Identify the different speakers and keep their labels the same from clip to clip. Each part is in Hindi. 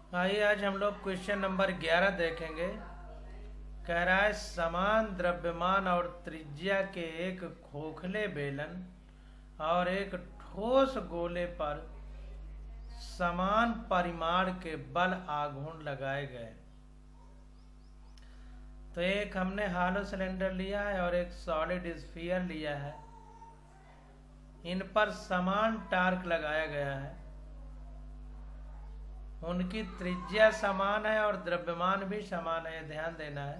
Speaker 1: आइए आज हम लोग क्वेश्चन नंबर 11 देखेंगे। कह रहा है समान द्रव्यमान और त्रिज्या के एक खोखले बेलन और एक ठोस गोले पर समान परिमाण के बल आघूर्ण लगाए गए। तो एक हमने हालो सिलेंडर लिया है और एक सॉलिड स्फीयर लिया है। इन पर समान टार्क लगाया गया है। उनकी त्रिज्या समान है और द्रव्यमान भी समान है, ध्यान देना है।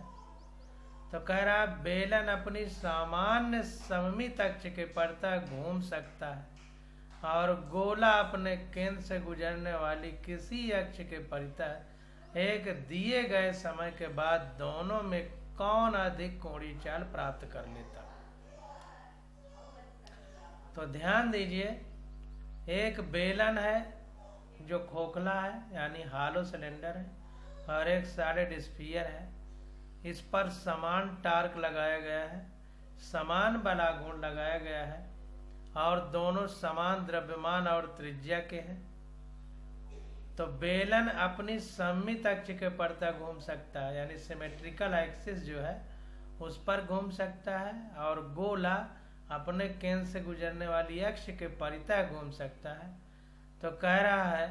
Speaker 1: तो कह रहा है बेलन अपनी सामान्य सममित अक्ष के परतः घूम सकता है और गोला अपने केंद्र से गुजरने वाली किसी अक्ष के परितः एक दिए गए समय के बाद दोनों में कौन अधिक कोणीय चाल प्राप्त कर लेता। तो ध्यान दीजिए, एक बेलन है जो खोखला है यानी हालो सिलेंडर है और एक सॉलिड स्फीयर है। इस पर समान टार्क लगाया गया है, समान बलाघूर्ण लगाया गया है और दोनों समान द्रव्यमान और त्रिज्या के हैं। तो बेलन अपनी सममित अक्ष के परतः घूम सकता है यानी सिमेट्रिकल एक्सिस जो है उस पर घूम सकता है और गोला अपने केंद्र से गुजरने वाली अक्ष के परितः घूम सकता है। तो कह रहा है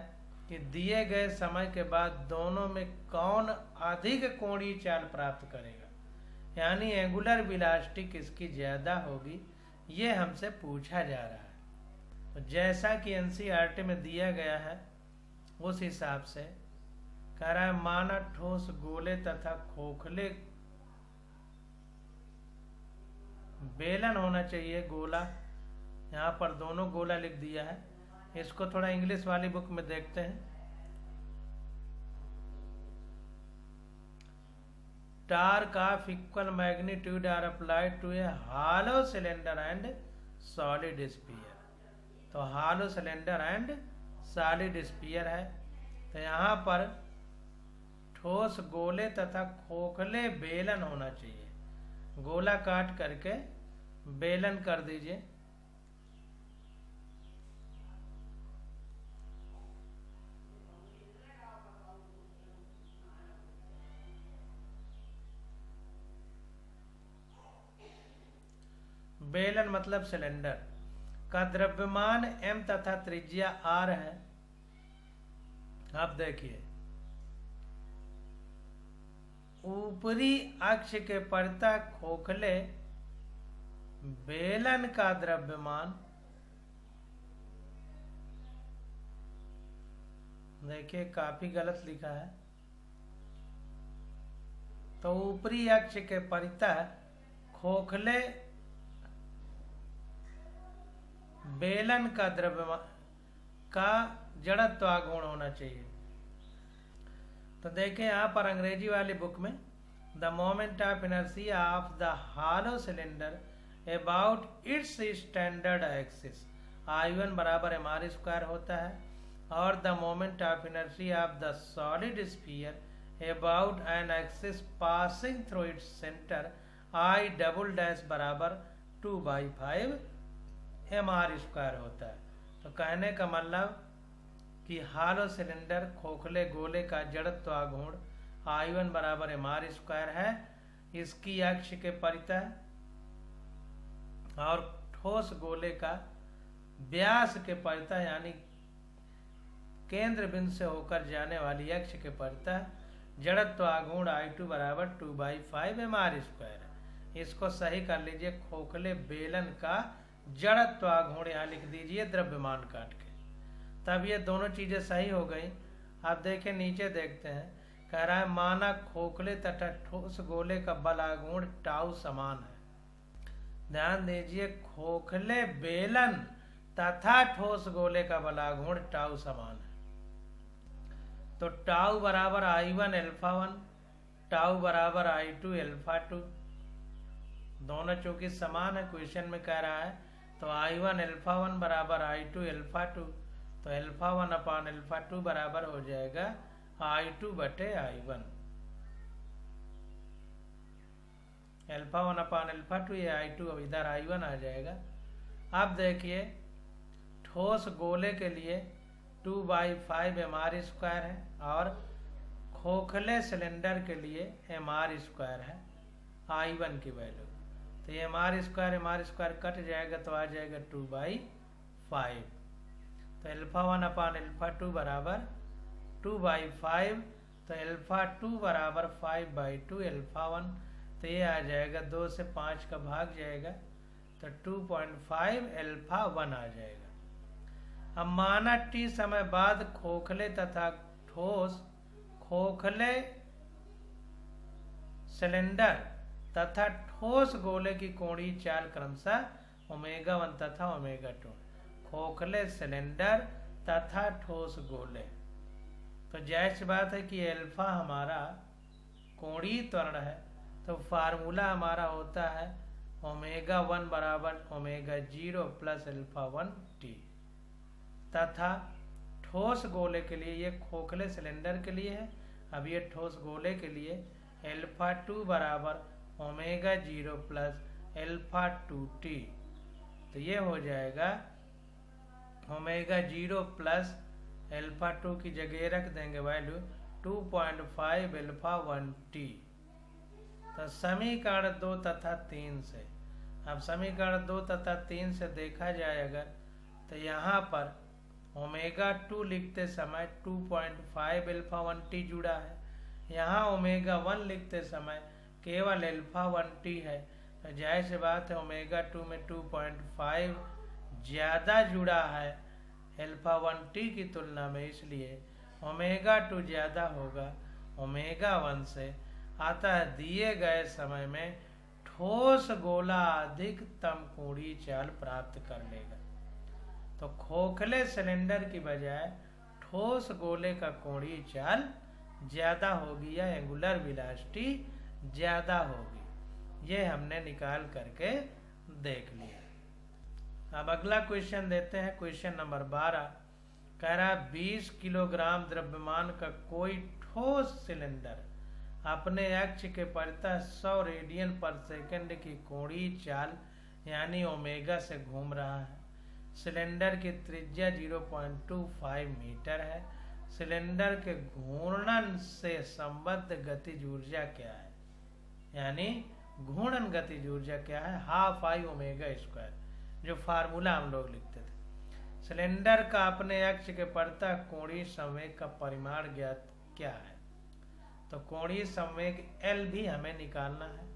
Speaker 1: कि दिए गए समय के बाद दोनों में कौन अधिक कोणीय चाल प्राप्त करेगा, यानी एंगुलर वेलोसिटी किसकी ज्यादा होगी, ये हमसे पूछा जा रहा है। तो जैसा कि एनसीईआरटी में दिया गया है उस हिसाब से कह रहा है माना ठोस गोले तथा खोखले बेलन होना चाहिए गोला। यहाँ पर दोनों गोला लिख दिया है। इसको थोड़ा इंग्लिश वाली बुक में देखते हैं। Torque of equal magnitude are applied to a hollow cylinder and solid sphere. तो hollow cylinder and solid sphere है। तो यहाँ पर ठोस गोले तथा खोखले बेलन होना चाहिए। गोला काट करके बेलन कर दीजिए। बेलन मतलब सिलेंडर का द्रव्यमान m तथा त्रिज्या r है। आप देखिए ऊपरी अक्ष के परतः खोखले बेलन का द्रव्यमान, देखिए काफी गलत लिखा है। तो ऊपरी अक्ष के परितः खोखले बेलन का द्रव्यमान का जड़त्वाघूर्ण होना चाहिए। तो देखें यहाँ पर अंग्रेजी वाली बुक में the moment of inertia of the hello cylinder about it's standard axis I1 बराबर mr स्क्वायर होता है और the moment of inertia of the solid sphere about an axis passing through its centre I double dash बराबर 2/5 mr स्क्वायर होता है। तो कहने का मतलब कि हालो सिलेंडर खोखले गोले का जड़त्वाघूर्ण I1 बराबर mr स्क्वायर है इसकी अक्ष के परितः, और ठोस गोले का व्यास के परितः यानी केंद्र बिंदु से होकर जाने वाली अक्ष के परितः जड़त्वाघूर्ण I2 बराबर 2/5 mr स्क्वायर है। इसको सही कर लीजिए। खोखले बेलन का जड़त्वाघूर्ण यहाँ लिख दीजिए द्रव्यमान काट के, तब ये दोनों चीजें सही हो गई। आप देखें नीचे देखते हैं, कह रहा है माना खोखले तथा ठोस गोले का बलाघूर्ण टाउ समान है। ध्यान दीजिए खोखले बेलन तथा ठोस गोले का बलाघूर्ण टाउ समान है। तो टाउ बराबर I1 अल्फा 1, टाउ बराबर I2 अल्फा 2, दोनों चूंकि समान है क्वेश्चन में कह रहा है। तो I1 अल्फा 1 बराबर I2 अल्फा 2, तो अल्फा 1 अपान अल्फा 2 बराबर हो जाएगा I2 बटे I1। अल्फा 1 अपान अल्फा 2 ये I2 अब इधर I1 आ जाएगा। अब देखिए ठोस गोले के लिए 2/5 mr² है और खोखले सिलेंडर के लिए mr² है I1 की वैल्यू। तो ये mr² कट जाएगा तो आ जाएगा 2/5। तो α1/α2 बराबर 2/5। तो α2 बराबर 5/2 α1। तो ये आ जाएगा 2 से 5 का भाग जाएगा तो 2.5 α1 आ जाएगा। अब माना t समय बाद खोखले तथा ठोस खोखले सिलेंडर तथा ठोस गोले की कोणीय चाल क्रमशः ω1 तथा ω2। खोखले सिलेंडर तथा ठोस गोले, तो जाहिर सी बात है कि अल्फा हमारा कोणीय त्वरण है, तो फार्मूला हमारा होता है ω1 बराबर ω0 प्लस α1t। तथा ठोस गोले के लिए, ये खोखले सिलेंडर के लिए है, अब ये ठोस गोले के लिए α2 बराबर ω0 प्लस α2t। तो ये हो जाएगा ω0 प्लस α2 की जगह रख देंगे वैल्यू 2.5 α1t। तो समीकरण 2 तथा 3 से, अब समीकरण 2 तथा 3 से देखा जाए अगर, तो यहाँ पर ω2 लिखते समय 2.5 α1t जुड़ा है, यहाँ ω1 लिखते समय केवल α1t है। तो जाहिर सी बात है ω2 में 2.5 ज़्यादा जुड़ा है α1t की तुलना में, इसलिए ω2 ज़्यादा होगा ω1 से। अतः दिए गए समय में ठोस गोला अधिकतम कोणीय चाल प्राप्त कर लेगा। तो खोखले सिलेंडर की बजाय ठोस गोले का कोणीय चाल ज्यादा होगी या एंगुलर वेलोसिटी ज्यादा होगी, ये हमने निकाल करके देख लिया। अब अगला क्वेश्चन देते हैं, क्वेश्चन नंबर 12। कह रहा 20 किलोग्राम द्रव्यमान का कोई ठोस सिलेंडर अपने अक्ष के परितः 100 रेडियन पर सेकंड की कोणीय चाल यानी ओमेगा से घूम रहा है। सिलेंडर की त्रिज्या 0.25 मीटर है। सिलेंडर के घूर्णन से संबद्ध गतिज ऊर्जा क्या है, यानी घूर्णन गतिज ऊर्जा क्या है, हाफ I ω², जो फार्मूला हम लोग लिखते थे। सिलेंडर का अपने अक्ष के परितः कोणीय संवेग का परिमाण ज्ञात क्या है, तो कोणीय संवेग L भी हमें निकालना है।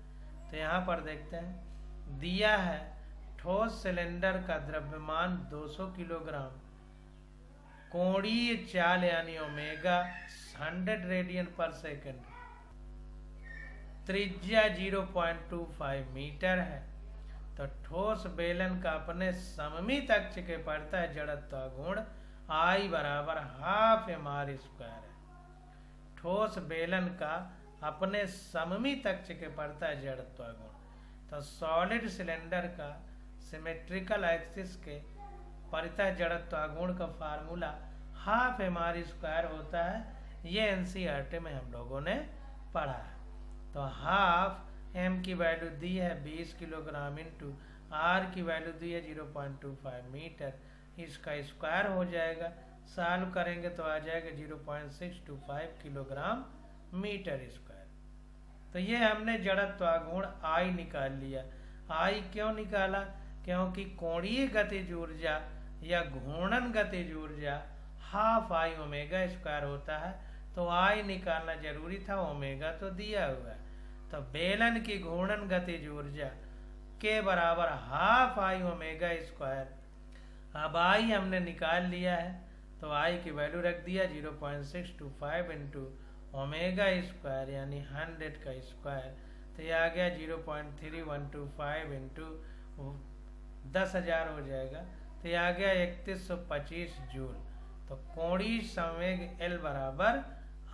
Speaker 1: तो यहाँ पर देखते हैं, दिया है ठोस सिलेंडर का द्रव्यमान 200 किलोग्राम, कोणीय चाल यानी ओमेगा 100 रेडियन पर सेकंड, त्रिज्या 0.25 मीटर है। तो ठोस बेलन का अपने सममित अक्ष के परितः जड़त्व गुण I बराबर हाफ mr² है। ठोस बेलन का अपने सममित अक्ष के परितः जड़त्व गुण, तो सॉलिड सिलेंडर का सिमेट्रिकल एक्सिस के परितः जड़त्व गुण का फार्मूला हाफ mr² होता है। ये NCERT में हम लोगों ने पढ़ा है। तो हाफ m की वैल्यू दी है 20 किलोग्राम इंटू r की वैल्यू दी है 0.25 मीटर, इसका स्क्वायर हो जाएगा, सॉल्व करेंगे तो आ जाएगा 0.625 किलोग्राम मीटर स्क्वायर। तो ये हमने जड़त्व गुण I निकाल लिया। I क्यों निकाला, क्योंकि कोणीय गतिज ऊर्जा या घूर्णन गतिज ऊर्जा हाफ I ω² होता है, तो I निकालना जरूरी था, ओमेगा तो दिया हुआ है। तो बेलन की घूर्णन गतिज ऊर्जा के बराबर हाफ I ω²। अब I हमने निकाल लिया है, तो I की वैल्यू रख दिया 0.625 इंटू ω² यानी 100 का स्क्वायर, तो ये आ गया 0.3125 इंटू 10,000 हो जाएगा, तो ये आ गया 3125 जूल। तो कोणीय संवेग L बराबर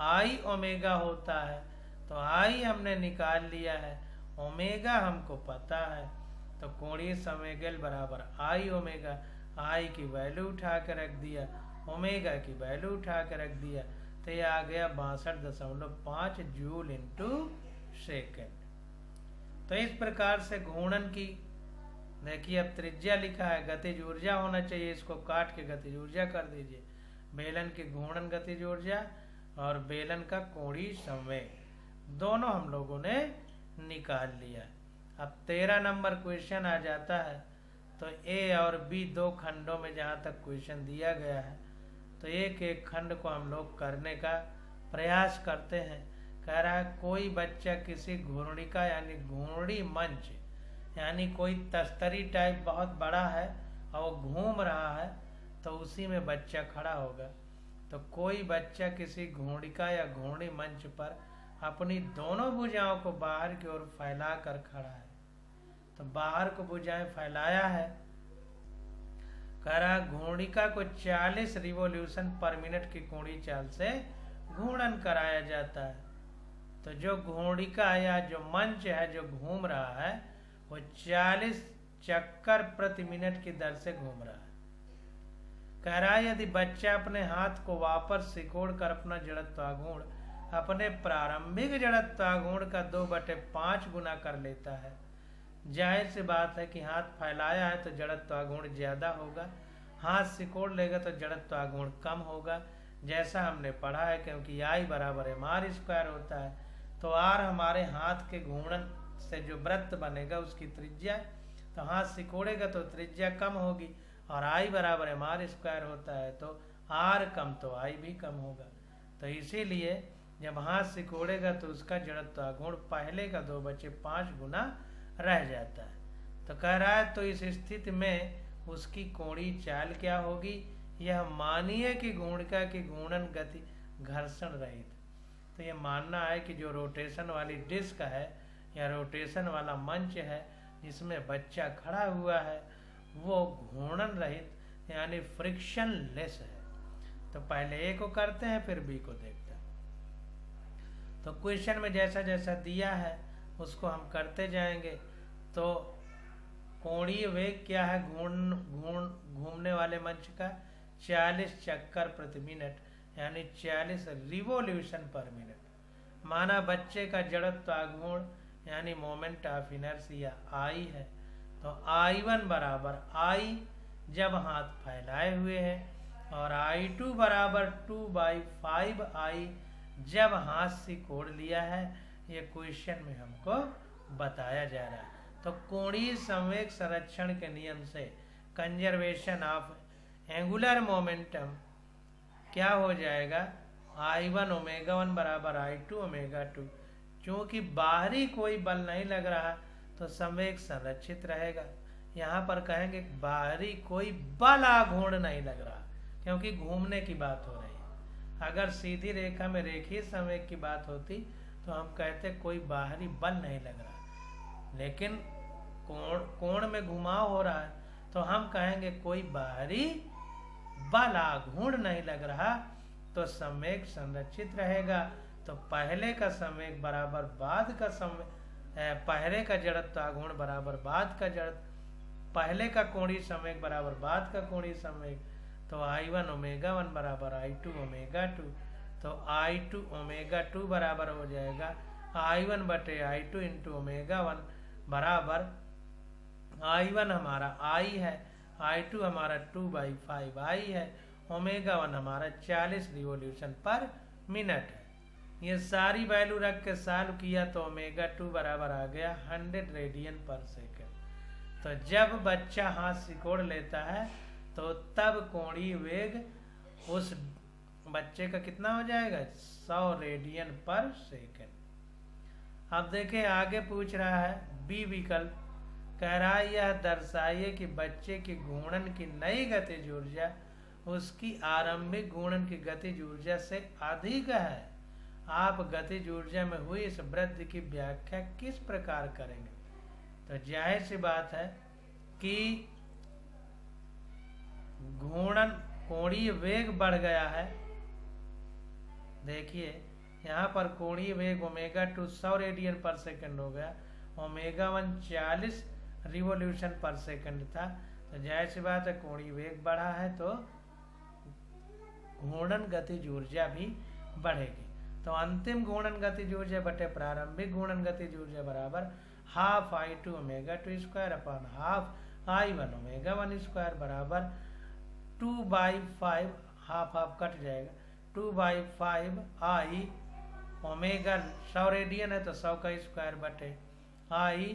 Speaker 1: I ओमेगा होता है। तो I हमने निकाल लिया है, ओमेगा हमको पता है, तो कोणीय संवेग L बराबर I ओमेगा। I की वैल्यू उठा के रख दिया, ओमेगा की वैल्यू उठा के रख दिया, तो ये आ गया 62.5 जूल इंटू सेकेंड। तो इस प्रकार से घूर्णन की, देखिए अब त्रिज्या लिखा है, गतिज ऊर्जा होना चाहिए, इसको काट के गतिज ऊर्जा कर दीजिए। बेलन की घूर्णन गतिज ऊर्जा और बेलन का कोणीय संवेग दोनों हम लोगों ने निकाल लिया। अब 13 नंबर क्वेश्चन आ जाता है। तो ए और बी दो खंडों में जहाँ तक क्वेश्चन दिया गया है, तो एक एक खंड को हम लोग करने का प्रयास करते हैं। कह रहा है कोई बच्चा किसी घूर्णिका यानी घूर्णी मंच यानी कोई तस्तरी टाइप बहुत बड़ा है और वो घूम रहा है, तो उसी में बच्चा खड़ा होगा। तो कोई बच्चा किसी घूर्णिका या घूर्णी मंच पर अपनी दोनों भुजाओं को बाहर की ओर फैला कर खड़ा है। तो बाहर को भुजाएं फैलाया है। कह रहा घूर्णिका को 40 रिवॉल्यूशन पर मिनट की कोणीय चाल से घूर्णन कराया जाता है। तो जो घूर्णिका या जो मंच है जो घूम रहा है वो 40 चक्कर प्रति मिनट की दर से घूम रहा है। कह रहा है यदि बच्चा अपने हाथ को वापस सिकोड़ कर अपना जड़त्वाघूर्ण अपने प्रारंभिक जड़त्वाघूर्ण का 2/5 गुना कर लेता है, जाहिर सी बात है कि हाथ फैलाया है तो जड़त्वाघूर्ण ज्यादा होगा, हाथ सिकोड़ लेगा तो जड़त्वाघूर्ण कम होगा। जैसा हमने पढ़ा है, क्योंकि I बराबर mr² होता है, तो r हमारे हाथ के घूर्णन से जो वृत्त बनेगा उसकी त्रिज्या, तो हाथ सिकोड़ेगा तो त्रिज्या कम होगी, और I बराबर mr² होता है तो r कम तो I भी कम होगा। तो इसीलिए जब हाथ सिकोड़ेगा तो उसका जड़त्वाघूर्ण पहले का 2/5 गुना रह जाता है। तो कह रहा है तो इस स्थिति में उसकी कोणीय चाल क्या होगी? यह मानिए कि घूर्णिका की घूर्णन गति घर्षण रहित। तो ये मानना है कि जो रोटेशन वाली डिस्क है या रोटेशन वाला मंच है जिसमें बच्चा खड़ा हुआ है वो घूर्णन रहित यानी फ्रिक्शन लेस है। तो पहले ए को करते हैं फिर बी को देखते हैं। तो क्वेश्चन में जैसा जैसा दिया है उसको हम करते जाएंगे। तो कोणीय वेग क्या है घूमने वाले मंच का? 40 चक्कर प्रति मिनट यानी 40 रिवॉल्यूशन पर मिनट। माना बच्चे का जड़त्वाघूर्ण यानी मोमेंट ऑफ इनर्शिया I है, तो I1 बराबर I जब हाथ फैलाए हुए है और I2 बराबर 2/5I जब हाथ सिकोड़ लिया है। ये क्वेश्चन में हमको बताया जा रहा है। तो कोणीय संवेग संरक्षण के नियम से कंजर्वेशन ऑफ एंगुलर मोमेंटम क्या हो जाएगा? I1 ω1 बराबर I2 ω2। क्योंकि बाहरी कोई बल नहीं लग रहा तो संवेग संरक्षित रहेगा। यहाँ पर कहेंगे बाहरी कोई बल आघूर्ण नहीं लग रहा, क्योंकि घूमने की बात हो रही है। अगर सीधी रेखा में रेखीय संवेग की बात होती तो हम कहते कोई बाहरी बल नहीं लग रहा, लेकिन कोण में घुमाव हो रहा है तो हम कहेंगे कोई बाहरी बल आघूर्ण नहीं लग रहा, तो संवेग संरक्षित रहेगा। तो पहले का संवेग बराबर बाद का संवेग, पहले का जड़त्वाघूर्ण बराबर बाद का पहले का कोणीय संवेग बराबर बाद का कोणीय संवेग। तो I1 ω1 बराबर I2 ω2। तो I2 ω2 बराबर हो जाएगा I1/I2 इंटू ω1 बराबर I1 हमारा I है, I2 हमारा 2/5I है, ω1 हमारा 40 रिवॉल्यूशन पर मिनट है। ये सारी वैल्यू रख के सॉल्व किया तो ω2 बराबर आ गया 100 रेडियन पर सेकेंड। तो जब बच्चा हाथ सिकोड़ लेता है तो तब कोणीय वेग उस बच्चे का कितना हो जाएगा? 100 रेडियन पर सेकेंड। अब देखें आगे पूछ रहा है बी विकल्प। कह रहा है यह दर्शाइए कि बच्चे की घूर्णन की नई गतिज ऊर्जा उसकी आरंभिक घूर्णन की गतिज ऊर्जा से अधिक है। आप गतिज ऊर्जा में हुई इस वृद्धि की व्याख्या किस प्रकार करेंगे? तो जाहिर सी बात है कि घूर्णन कोणीय वेग बढ़ गया है। देखिए यहाँ पर कोणीय वेग ω2 100 रेडियन पर सेकंड हो गया, ω1 40 रिवॉल्यूशन पर सेकंड था। तो जाहिर सी बात है कोणीय वेग बढ़ा है तो घूर्णन गतिज ऊर्जा भी बढ़ेगी। तो अंतिम घूर्णन गतिज ऊर्जा बटे प्रारंभिक घूर्णन गतिज ऊर्जा बराबर half I2 ω2² upon half I1 ω1² बराबर 2/5 हाफ हाफ कट जाएगा, 2/5 आई ओमेगा 100 रेडियन है तो 100 का स्क्वायर बटे आई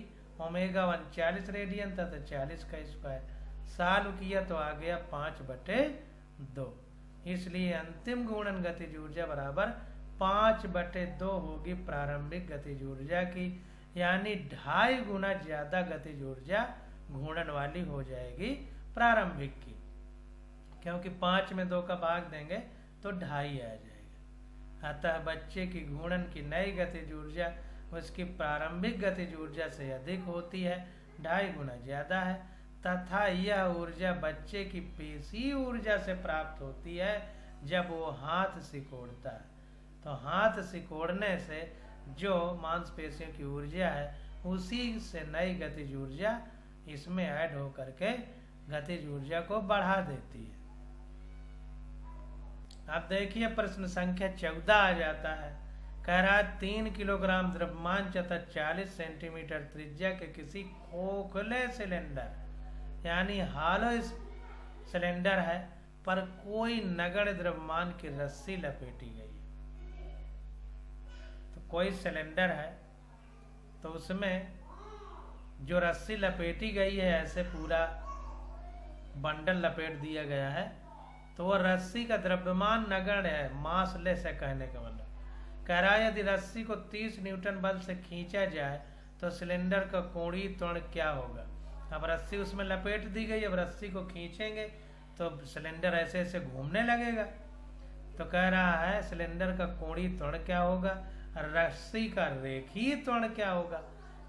Speaker 1: ओमेगा 1 40 रेडियन था तो 40 का स्क्वायर, सॉल्व किया तो आ गया 5/2। इसलिए अंतिम गुणन गतिज ऊर्जा बराबर 5/2 होगी प्रारंभिक गतिज ऊर्जा की, यानी 2.5 गुना ज्यादा गतिज ऊर्जा घूर्णन वाली हो जाएगी प्रारंभिक की, क्योंकि 5 में 2 का भाग देंगे तो 2.5 आ जाएगा। अतः बच्चे की घूर्णन की नई गतिज ऊर्जा उसकी प्रारंभिक गतिज ऊर्जा से अधिक होती है, 2.5 गुना ज्यादा है, तथा यह ऊर्जा बच्चे की पेशी ऊर्जा से प्राप्त होती है जब वो हाथ सिकोड़ता है। तो हाथ सिकोड़ने से जो मांसपेशियों की ऊर्जा है उसी से नई गतिज ऊर्जा इसमें ऐड हो करके गतिज ऊर्जा को बढ़ा देती है। अब देखिए प्रश्न संख्या 14 आ जाता है। कह रहा है 3 किलोग्राम द्रव्यमान तथा 40 सेंटीमीटर त्रिज्या के किसी खोखले सिलेंडर यानी हॉलो सिलेंडर है पर कोई नगण्य द्रव्यमान की रस्सी लपेटी गई है। तो कोई सिलेंडर है तो उसमें जो रस्सी लपेटी गई है, ऐसे पूरा बंडल लपेट दिया गया है, तो वह रस्सी का द्रव्यमान नगण्य है, मासलेस है कहने का मतलब। कह रहा है यदि रस्सी को 30 न्यूटन बल से खींचा जाए तो सिलेंडर का कोणीय त्वरण क्या होगा। अब रस्सी उसमें लपेट दी गई, अब रस्सी को खींचेंगे तो सिलेंडर ऐसे ऐसे घूमने लगेगा। तो कह रहा है सिलेंडर का कोणीय त्वरण क्या होगा, रस्सी का रेखीय त्वरण क्या होगा।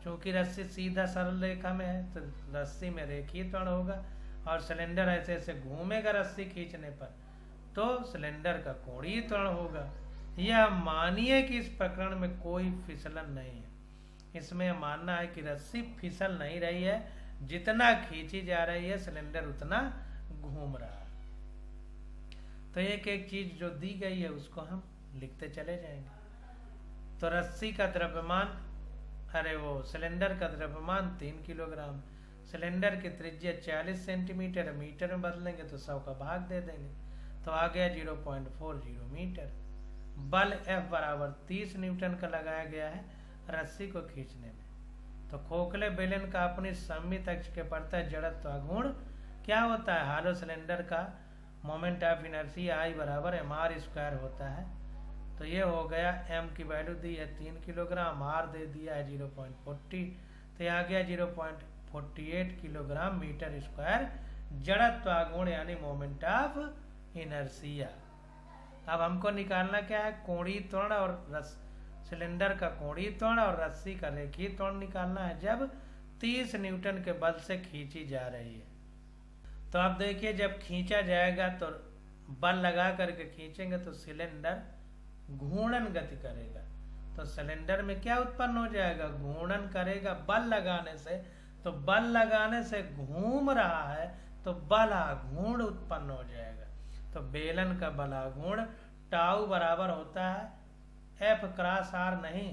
Speaker 1: क्योंकि रस्सी सीधा सरल रेखा में है तो रस्सी में रेखीय त्वरण होगा, और सिलेंडर ऐसे ऐसे घूमेगा रस्सी खींचने पर तो सिलेंडर का कोणीय त्वरण होगा। यह मानिए कि इस प्रकरण में कोई फिसलन नहीं है। इसमें मानना है कि रस्सी फिसल नहीं रही है, जितना खींची जा रही है सिलेंडर उतना घूम रहा है। तो एक एक चीज जो दी गई है उसको हम लिखते चले जाएंगे। तो रस्सी का द्रव्यमान, सिलेंडर का द्रव्यमान 3 किलोग्राम, सिलेंडर की त्रिज्या 40 सेंटीमीटर, मीटर में बदलेंगे तो 100 का भाग दे देंगे तो आ गया 0.40 मीटर। बल F बराबर 30 न्यूटन का लगाया गया है रस्सी को खींचने में। तो खोखले बेलन का अपनी सममित अक्ष के प्रति जड़त्व गुण क्या होता है, हॉलो सिलेंडर का मोमेंट ऑफ इनर्शिया I बराबर mr² होता है। तो ये हो गया, m की वैल्यू दी है 3 किलोग्राम, r दे दिया है 0.40, तो आ गया 0.48 किलोग्राम मीटर स्क्वायर जड़त्व गुण यानी मोमेंट ऑफ इनर्शिया। अब हमको निकालना क्या है, कोणीय त्वरण और सिलेंडर का कोणीय त्वरण और रस्सी का रेखीय त्वरण निकालना है जब 30 न्यूटन के बल से खींची जा रही है। तो अब देखिए जब खींचा जाएगा तो बल लगा करके खींचेंगे तो सिलेंडर घूर्णन गति करेगा। तो सिलेंडर में क्या उत्पन्न हो जाएगा, घूर्णन करेगा बल लगाने से। तो बल लगाने से घूम रहा है तो बलाघूर्ण उत्पन्न हो जाएगा। तो बेलन का बलाघूर्ण टाउ बराबर होता है F क्रॉस R नहीं,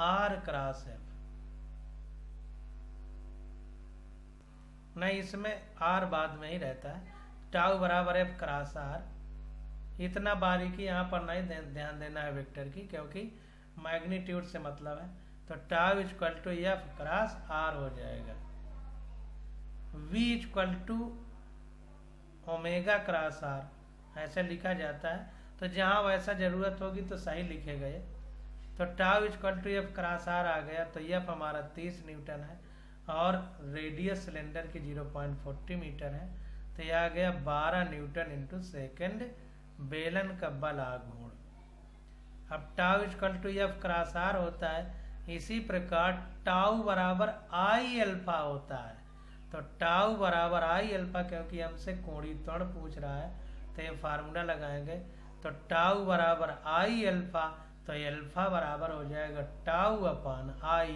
Speaker 1: R क्रॉस F। नहीं, इसमें R बाद में ही रहता है। टाउ बराबर F क्रॉस R। इतना बारीकी यहाँ पर नहीं ध्यान देना है वेक्टर की, क्योंकि मैग्नीट्यूड से मतलब है। तो tau equal to F cross R हो जाएगा। V equal to omega cross R ऐसे लिखा जाता है। तो जहां वैसा जरूरत होगी तो सही लिखेगा ये। तो tau equal to F cross R आ गया। तो F हमारा 30 न्यूटन है और रेडियस सिलेंडर की 0.40 मीटर है। तो यह आ गया 12 न्यूटन इंटू सेकेंड बेलन का बल आघूर्ण। अब tau equal to F cross R होता है। इसी प्रकार टाउ बराबर I अल्फा होता है। तो टाउ बराबर I अल्फा, क्योंकि हमसे कोणीय त्वरण पूछ रहा है तो ये फार्मूला लगाएंगे। तो टाउ बराबर I अल्फा, तो अल्फा बराबर हो जाएगा tau upon I।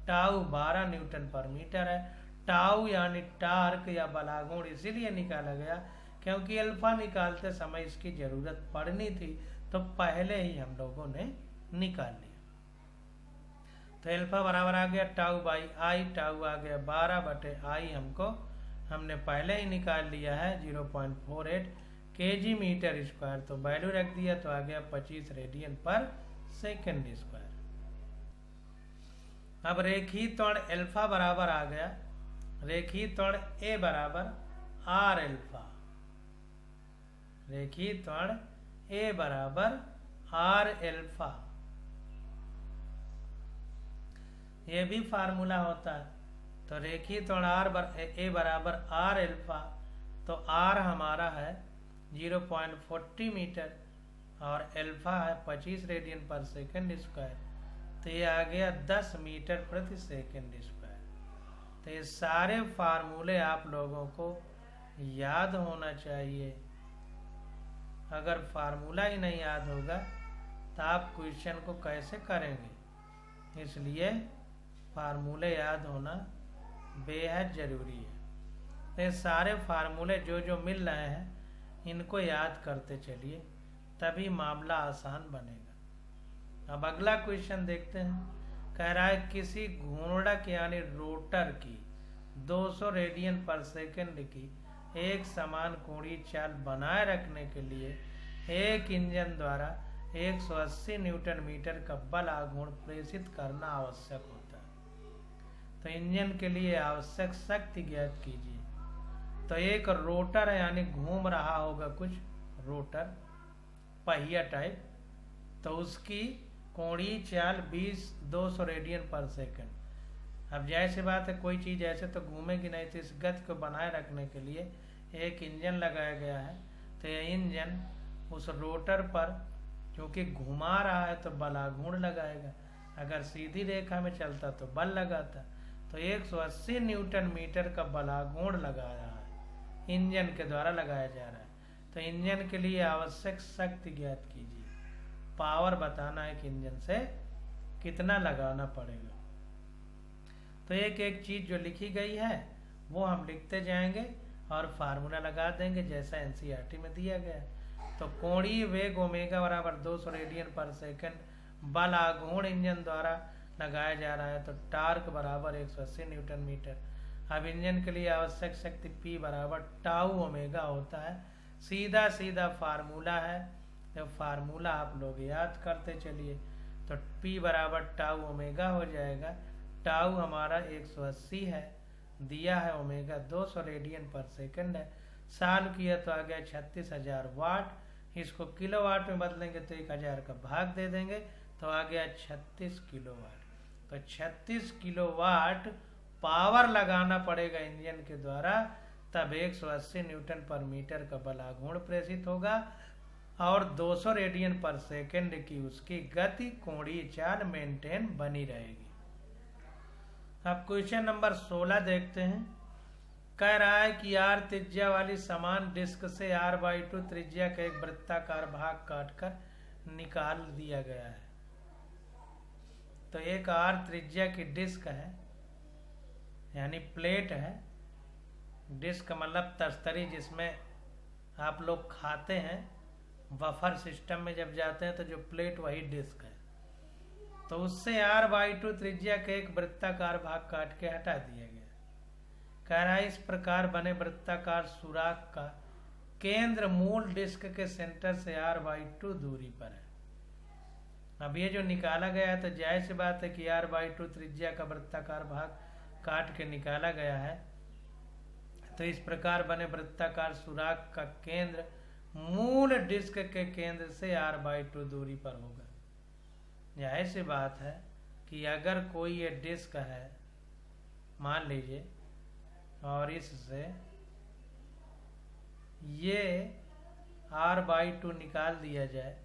Speaker 1: Tau 12 Newton पर मीटर है। टाउ यानी टार्क या बलाघूर्ण इसीलिए निकाला गया क्योंकि अल्फा निकालते समय इसकी जरूरत पड़नी थी, तो पहले ही हम लोगों ने निकाल लिया। तो अल्फा बराबर आ गया टाउ बाई I। टाउ आ गया 12 बटे I, हमने पहले ही निकाल लिया है 0.48 केजी मीटर स्क्वायर, तो वैल्यू रख दिया तो आ गया 25 रेडियन पर सेकेंड स्क्वायर। अब रेखीय त्वरण अल्फा बराबर आ गया, रेखीय त्वरण ए बराबर आर अल्फा, रेखीय त्वरण ए बराबर आर अल्फा, ये भी फार्मूला होता है। तो रेखीय त्वरण ए बराबर आर अल्फा, तो आर हमारा है 0.40 मीटर और अल्फा है 25 रेडियन पर सेकंड स्क्वायर, तो ये आ गया 10 मीटर प्रति सेकंड स्क्वायर। तो ये सारे फार्मूले आप लोगों को याद होना चाहिए। अगर फार्मूला ही नहीं याद होगा तो आप क्वेश्चन को कैसे करेंगे, इसलिए फार्मूले याद होना बेहद ज़रूरी है। तो ये सारे फार्मूले जो जो मिल रहे हैं इनको याद करते चलिए, तभी मामला आसान बनेगा। अब अगला क्वेश्चन देखते हैं। कह रहा है किसी घूर्णक यानी रोटर की 200 रेडियन पर सेकंड की एक समान कोणीय चाल बनाए रखने के लिए एक इंजन द्वारा 180 न्यूटन मीटर का बल आघूर्ण प्रेषित करना आवश्यक होता है। तो इंजन के लिए आवश्यक शक्ति ज्ञात कीजिए। तो एक रोटर है, यानी घूम रहा होगा कुछ रोटर पहिया टाइप, तो उसकी कोणीय चाल 200 रेडियन पर सेकंड। अब जैसे बात है, कोई चीज़ ऐसे तो घूमेगी नहीं, तो इस गति को बनाए रखने के लिए एक इंजन लगाया गया है। तो यह इंजन उस रोटर पर क्योंकि घुमा रहा है तो बलाघूर्ण लगाएगा, अगर सीधी रेखा में चलता तो बल लगाता। तो 180 न्यूटन मीटर का बलाघूर्ण लगा रहा है, इंजन के द्वारा लगाया जा रहा है। तो इंजन के लिए आवश्यक शक्ति ज्ञात कीजिए, पावर बताना है कि इंजन से कितना लगाना पड़ेगा। तो एक एक चीज जो लिखी गई है वो हम लिखते जाएंगे और फार्मूला लगा देंगे जैसा एनसीईआरटी में दिया गया है। तो कोणीय वेग ओमेगा बराबर 200 रेडियन पर सेकंड बल आघूर्ण इंजन द्वारा लगाया जा रहा है, तो टार्क बराबर 180 न्यूटन मीटर। अब इंजन के लिए आवश्यक शक्ति P बराबर टाउ ओमेगा होता है। सीधा सीधा फार्मूला है, तो फार्मूला आप लोग याद करते चलिए। तो P बराबर टाउ ओमेगा हो जाएगा। टाउ हमारा 180 है, दिया है ओमेगा 200 रेडियन पर सेकंड है। साल किया तो आ गया 36,000 वाट। इसको किलोवाट में बदलेंगे तो 1000 का भाग दे देंगे तो आ गया 36 किलोवाट। तो 36 किलोवाट पावर लगाना पड़ेगा इंजन के द्वारा, तब 180 न्यूटन पर मीटर का बल आघूर्ण प्रेषित होगा और 200 रेडियन पर सेकंड की उसकी गति कोणीय चाल मेंटेन बनी रहेगी। अब क्वेश्चन नंबर 16 देखते हैं। कह रहा है कि R त्रिज्या वाली समान डिस्क से R/2 त्रिज्या का एक वृत्ताकार भाग काटकर निकाल दिया गया है। तो एक R त्रिज्या की डिस्क है, यानी प्लेट है। डिस्क मतलब तस्तरी जिसमें आप लोग खाते हैं, बफर सिस्टम में जब जाते हैं तो जो प्लेट वही डिस्क है। तो उससे R/2 त्रिज्या के एक वृत्ताकार भाग काट के हटा दिया गया। कह रहा है इस प्रकार बने वृत्ताकार सुराख का केंद्र मूल डिस्क के सेंटर से R/2 दूरी पर है। अब ये जो निकाला गया है तो जाहिर सी बात है कि R/2 त्रिज्या का वृत्ताकार भाग काट के निकाला गया है। तो इस प्रकार बने वृत्ताकार सुराख का केंद्र मूल डिस्क के केंद्र से R/2 दूरी पर होगा। जाहिर सी बात है कि अगर कोई ये डिस्क है मान लीजिए और इससे ये R/2 निकाल दिया जाए,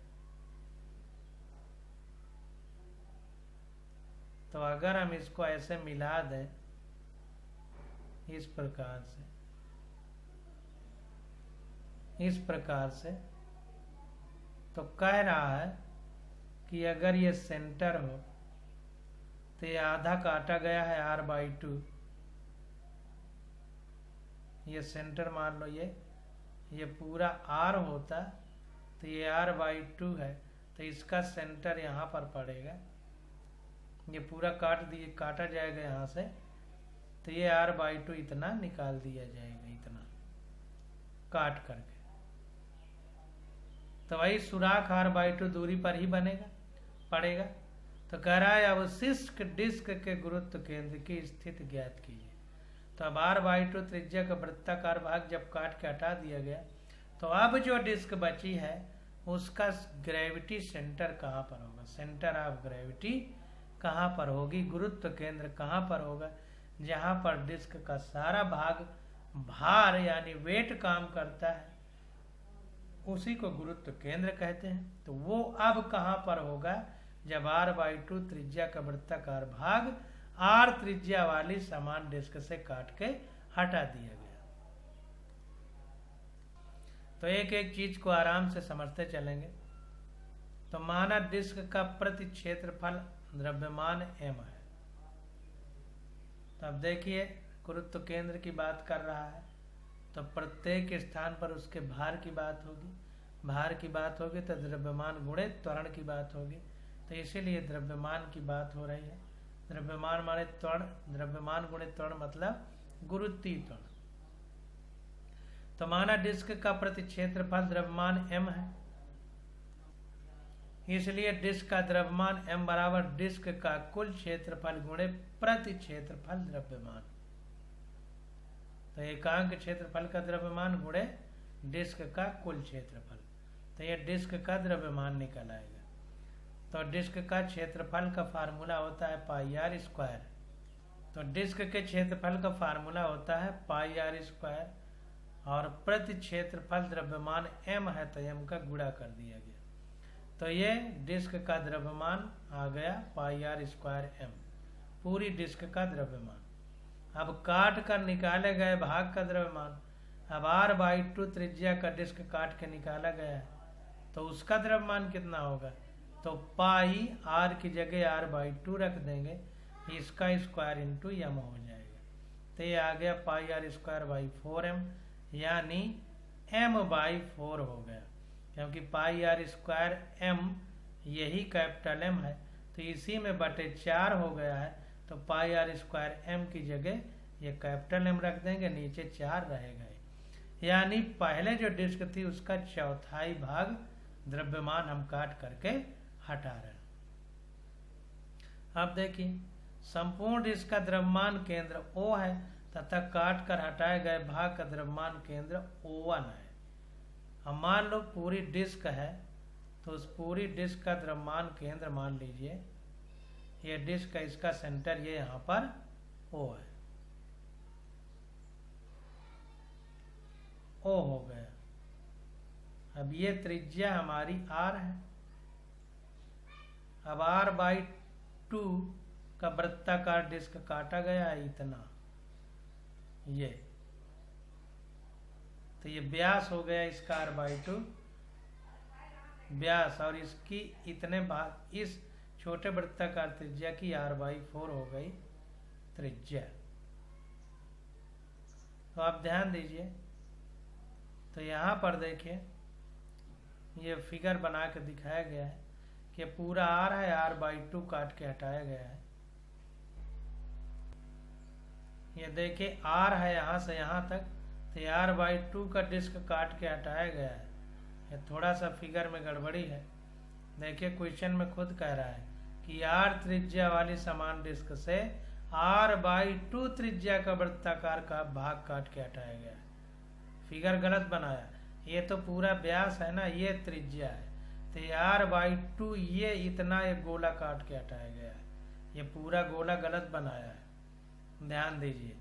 Speaker 1: तो अगर हम इसको ऐसे मिला दें इस प्रकार से, तो कह रहा है कि अगर ये सेंटर हो तो ये आधा काटा गया है R/2, ये सेंटर मान लो ये पूरा R होता तो ये R/2 है, तो इसका सेंटर यहाँ पर पड़ेगा। ये पूरा काटा जाएगा यहाँ से, तो ये R/2 इतना निकाल दिया जाएगा, इतना काट करके। तो वही सुराख r/2 दूरी पर ही पड़ेगा। तो कह रहा है अवशिष्ट डिस्क के गुरुत्व केंद्र की स्थिति ज्ञात कीजिए। तो अब r/2 त्रिज्या का वृत्ताकार भाग जब काट के हटा दिया गया, तो अब जो डिस्क बची है उसका ग्रेविटी सेंटर कहाँ पर होगा, सेंटर ऑफ ग्रेविटी कहाँ पर होगी, गुरुत्व केंद्र कहाँ पर होगा, जहाँ पर डिस्क का सारा भार यानी वेट काम करता है, उसी को गुरुत्व केंद्र कहते हैं। तो वो अब कहाँ पर होगा, जब r/2 त्रिज्या का वृत्ताकार भाग r त्रिज्या वाली समान डिस्क से काट के हटा दिया गया। तो एक एक चीज को आराम से समझते चलेंगे। तो माना डिस्क का प्रति क्षेत्रफल द्रव्यमान m है। तो अब देखिए गुरुत्व केंद्र की बात कर रहा है, तो प्रत्येक स्थान पर उसके भार की बात होगी, भार की बात होगी तो द्रव्यमान गुणे त्वरण की बात होगी। तो इसीलिए द्रव्यमान की बात हो रही है। द्रव्यमान माने त्वरण, द्रव्यमान गुणे त्वरण मतलब गुरुत्वीय त्वरण। तो माना डिस्क का प्रति क्षेत्रफल द्रव्यमान m है, इसलिए डिस्क का द्रव्यमान m बराबर डिस्क का कुल क्षेत्रफल गुणे प्रति क्षेत्रफल द्रव्यमान। तो एकांक क्षेत्रफल का द्रव्यमान गुणे डिस्क का कुल क्षेत्रफल, तो यह डिस्क का द्रव्यमान निकल आएगा। तो डिस्क का क्षेत्रफल का फार्मूला होता है πr²। तो डिस्क के क्षेत्रफल का फार्मूला होता है πr², और प्रति क्षेत्रफल द्रव्यमान m है तो m का गुणा कर दिया गया। तो ये डिस्क का द्रव्यमान आ गया πr²m, पूरी डिस्क का द्रव्यमान। अब काट कर निकाले गए भाग का द्रव्यमान, अब r/2 त्रिज्या का डिस्क काट के निकाला गया है, तो उसका द्रव्यमान कितना होगा, तो पाई r की जगह r/2 रख देंगे, इसका स्क्वायर इंटू m हो जाएगा। तो ये आ गया πr²/4m, यानी m/4 हो गया, क्योंकि πr²m यही कैपिटल M है, तो इसी में बटे 4 हो गया है। तो πr²m की जगह ये कैपिटल M रख देंगे, नीचे 4 रहेगा। यानी पहले जो डिस्क थी उसका चौथाई भाग द्रव्यमान हम काट करके हटा रहे हैं। अब देखिए संपूर्ण डिस्क का द्रव्यमान केंद्र O है तथा काट कर हटाए गए भाग का द्रव्यमान केंद्र O1 है। अब मान लो पूरी डिस्क है, तो उस पूरी डिस्क का द्रव्यमान केंद्र मान लीजिए ये डिस्क है, इसका सेंटर ये यहाँ पर O है, O हो गया। अब ये त्रिज्या हमारी r है। अब r/2 का वृत्ताकार डिस्क काटा गया है इतना, ये तो ये व्यास हो गया इसका r/2 व्यास, और इसकी इतने भाग इस छोटे वृत्ताकार त्रिज्या की r/4 हो गई त्रिज्या। तो आप ध्यान दीजिए, तो यहाँ पर देखिए ये फिगर बना के दिखाया गया है कि पूरा r है, r/2 काट के हटाया गया है। ये देखिए r है यहाँ से यहाँ तक, तो r/2 का डिस्क काट के हटाया गया है। ये थोड़ा सा फिगर में गड़बड़ी है। देखिए क्वेश्चन में खुद कह रहा है कि r त्रिज्या वाली समान डिस्क से r/2 त्रिज्या का वृत्ताकार का भाग काट के हटाया गया है। फिगर गलत बनाया, ये तो पूरा व्यास है ना, ये त्रिज्या है, तो r/2 ये इतना ये गोला काट के हटाया गया है, ये पूरा गोला गलत बनाया है, ध्यान दीजिए।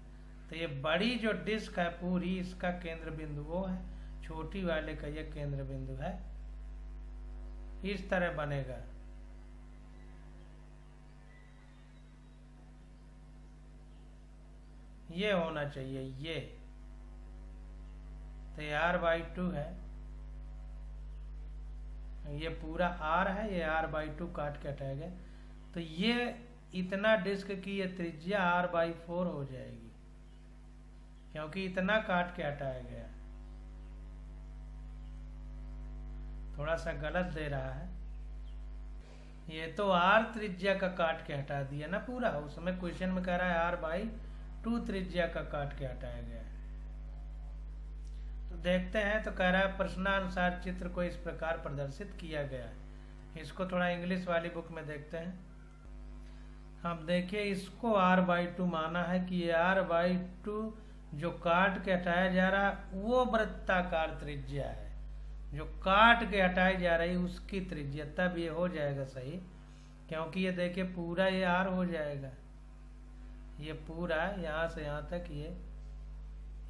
Speaker 1: तो ये बड़ी जो डिस्क है पूरी, इसका केंद्र बिंदु वो है, छोटी वाले का ये केंद्र बिंदु है, इस तरह बनेगा। ये होना चाहिए ये, तो ये r/2 है, ये पूरा r है, ये r/2 काट के हटाया गया, तो ये इतना डिस्क की ये त्रिज्या r/4 हो जाएगी, क्योंकि इतना काट के हटाया गया। थोड़ा सा गलत दे रहा है, ये तो r त्रिज्या का काट के हटा दिया ना पूरा, उसमें क्वेश्चन में कह रहा है r/2 त्रिज्या का काट के हटाया गया है। देखते हैं तो कह रहा है प्रश्नानुसार चित्र को इस प्रकार प्रदर्शित किया गया है। इसको थोड़ा इंग्लिश वाली बुक में देखते हैं। अब देखिए इसको r/2 माना है कि ये r/2 जो काट के हटाया जा रहा है वो वृत्ताकार त्रिज्या है, जो काट के हटाई जा रही उसकी त्रिज्या, तब ये हो जाएगा सही। क्योंकि ये देखिए पूरा ये r हो जाएगा, ये पूरा यहाँ से यहाँ तक ये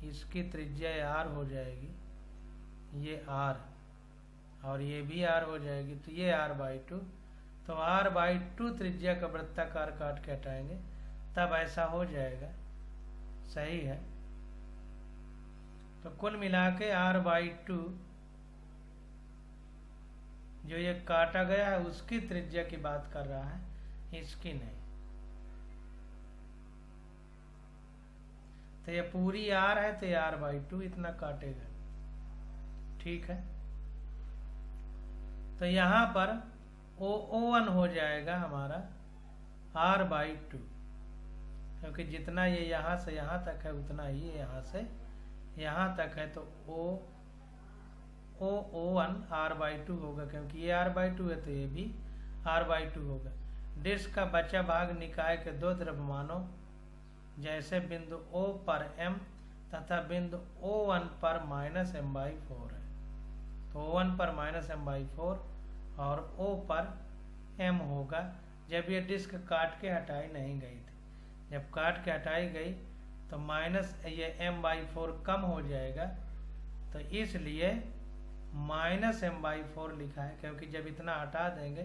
Speaker 1: इसकी त्रिज्या r हो जाएगी, ये r और ये भी r हो जाएगी, तो ये r/2। तो r/2 त्रिज्या का वृत्ताकार काट के हटाएंगे तब ऐसा हो जाएगा, सही है। तो कुल मिला के r/2 जो ये काटा गया है उसकी त्रिज्या की बात कर रहा है, इसकी नहीं। तो ये पूरी r है तो ये r/2 इतना काटेगा, ठीक है। तो यहाँ पर O1 हो जाएगा हमारा r/2, क्योंकि जितना ये यहाँ से यहाँ तक है उतना ही यहाँ से यहाँ तक है, तो O1 r/2 होगा, क्योंकि ये r/2 है तो ये भी r/2 होगा। डिस्क का बचा भाग निकाय के दो द्रव्यमानों जैसे बिंदु O पर m तथा बिंदु O1 पर -m/4 है। तो O1 पर -m/4 और O पर m होगा जब ये डिस्क काट के हटाई नहीं गई थी। जब काट के हटाई गई तो ये m/4 कम हो जाएगा, तो इसलिए -m/4 लिखा है, क्योंकि जब इतना हटा देंगे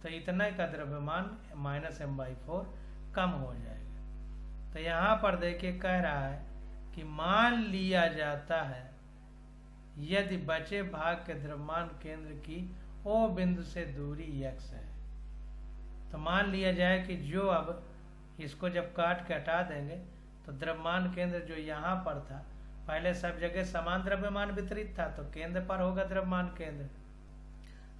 Speaker 1: तो इतना का द्रव्यमान -m/4 कम हो जाएगा। तो यहाँ पर देखिए कह रहा है कि मान लिया जाता है यदि बचे भाग के द्रव्यमान केंद्र की O बिंदु से दूरी x है। तो मान लिया जाए कि जो अब इसको जब काट के हटा देंगे तो द्रव्यमान केंद्र जो यहाँ पर था, पहले सब जगह समान द्रव्यमान वितरित था तो केंद्र पर होगा द्रव्यमान केंद्र।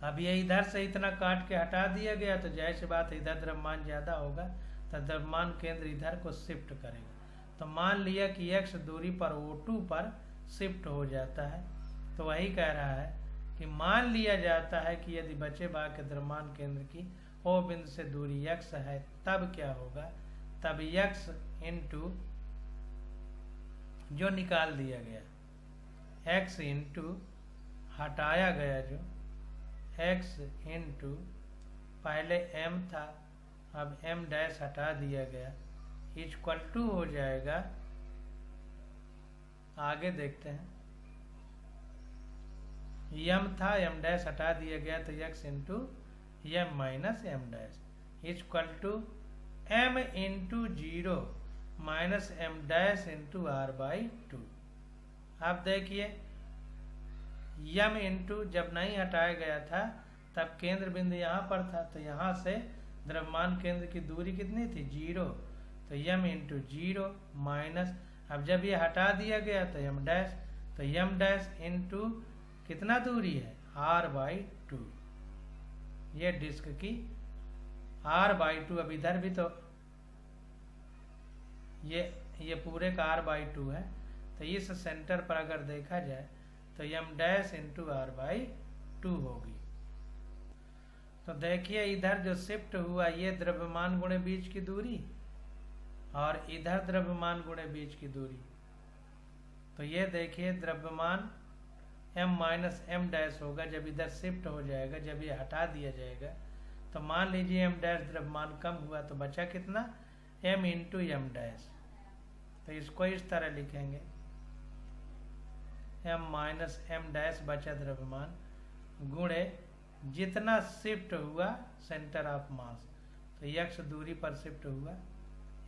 Speaker 1: अब ये इधर से इतना काट के हटा दिया गया तो जाहिर सी बात इधर द्रव्यमान ज्यादा होगा, तो द्रव्यमान केंद्र इधर को शिफ्ट करेगा। तो मान लिया कि x दूरी पर O2 पर शिफ्ट हो जाता है। तो वही कह रहा है कि मान लिया जाता है कि यदि बचे भाग के द्रव्यमान केंद्र की O बिंदु से दूरी x है, तब क्या होगा, तब x इंटू जो निकाल दिया गया x इंटू हटाया गया जो x इंटू पहले m था अब m डैश हटा दिया गया इक्वल टू हो जाएगा, आगे देखते हैं, m था m डैश हटा दिया गया तो x into m minus m dash equal to m into 0 minus m dash into r/2। अब देखिए m इंटू जब नहीं हटाया गया था तब केंद्र बिंदु यहाँ पर था, तो यहाँ से द्रव्यमान केंद्र की दूरी कितनी थी 0, तो m इंटू 0 माइनस अब जब ये हटा दिया गया तो m डैश, तो m डैश इंटू कितना दूरी है r/2, ये डिस्क की r/2। अब इधर भी तो ये पूरे का r/2 है, तो इस सेंटर पर अगर देखा जाए तो m डैश इंटू r/2 होगी। तो देखिए इधर जो शिफ्ट हुआ ये द्रव्यमान गुणे बीच की दूरी और इधर द्रव्यमान गुणे बीच की दूरी। तो ये देखिए द्रव्यमान m माइनस m डैश होगा जब इधर शिफ्ट हो जाएगा, जब ये हटा दिया जाएगा। तो मान लीजिए m डैश द्रव्यमान कम हुआ तो बचा कितना m इंटू m डैश। तो इसको इस तरह लिखेंगे m माइनस m डैश बचा द्रव्यमान गुणे जितना शिफ्ट हुआ सेंटर ऑफ मास, तो x दूरी पर शिफ्ट हुआ,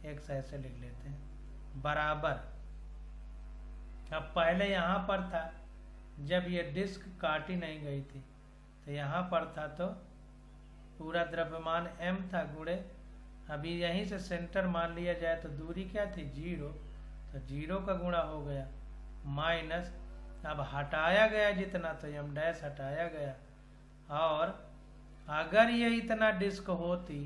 Speaker 1: x ऐसे लिख लेते हैं, बराबर। अब पहले यहाँ पर था जब ये डिस्क काटी नहीं गई थी तो यहाँ पर था तो पूरा द्रव्यमान m था गुणे अभी यहीं से सेंटर मान लिया जाए तो दूरी क्या थी 0, तो 0 का गुणा हो गया माइनस अब हटाया गया जितना तो m डैश हटाया गया, और अगर ये इतना डिस्क होती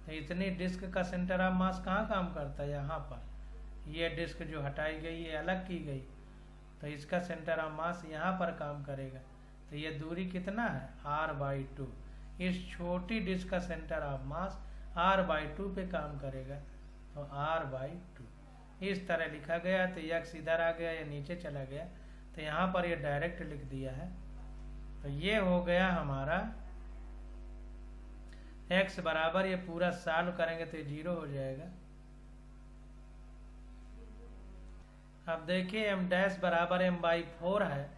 Speaker 1: तो इतनी डिस्क का सेंटर ऑफ मास कहाँ काम करता है, यहाँ पर। ये डिस्क जो हटाई गई ये अलग की गई, तो इसका सेंटर ऑफ मास यहाँ पर काम करेगा। तो ये दूरी कितना है r/2। इस छोटी डिस्क का सेंटर ऑफ मास r/2 पे काम करेगा, तो r/2 इस तरह लिखा गया। तो x इधर आ गया, या नीचे चला गया, तो यहाँ पर ये डायरेक्ट लिख दिया है। तो ये हो गया हमारा x बराबर, ये पूरा सॉल्व करेंगे तो ये 0 हो जाएगा। अब देखिए m डैश बराबर m/4 है,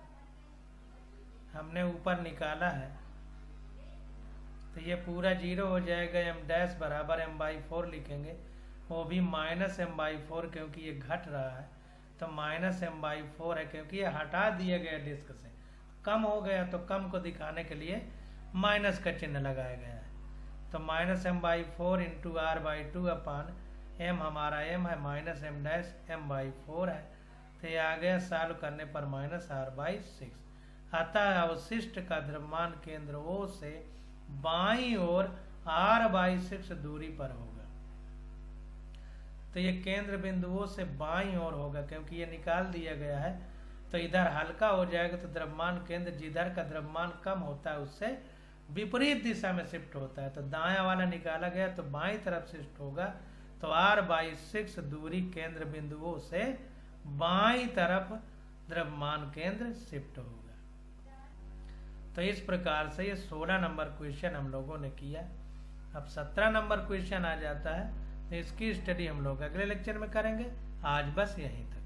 Speaker 1: हमने ऊपर निकाला है, तो ये पूरा 0 हो जाएगा। m डैश बराबर m/4 लिखेंगे, वो भी -m/4 क्योंकि ये घट रहा है, तो -m/4 है क्योंकि ये हटा दिया गया डिस्क से, कम हो गया तो कम को दिखाने के लिए माइनस का चिन्ह लगाया गया है। तो -m/4 इंटू r/2 अपान m, हमारा m है -m डैश m/4 है, तो ये आ गया सॉल्व करने पर -r/6। अतः अवशिष्ट का द्रव्यमान केंद्र O से बाईं ओर r/6 दूरी पर होगा। तो ये केंद्र बिंदु O से बाईं ओर होगा, क्योंकि ये निकाल दिया गया है, तो इधर हल्का हो जाएगा। तो द्रव्यमान केंद्र जिधर का द्रव्यमान कम होता है उससे विपरीत दिशा में शिफ्ट होता है। तो दायां वाला निकाला गया तो बाईं तरफ शिफ्ट होगा, तो r/6 दूरी केंद्र बिंदु O से बाईं तरफ द्रव्यमान केंद्र शिफ्ट होगा। तो इस प्रकार से ये 16 नंबर क्वेश्चन हम लोगों ने किया। अब 17 नंबर क्वेश्चन आ जाता है, तो इसकी स्टडी हम लोग अगले लेक्चर में करेंगे। आज बस यहीं तक।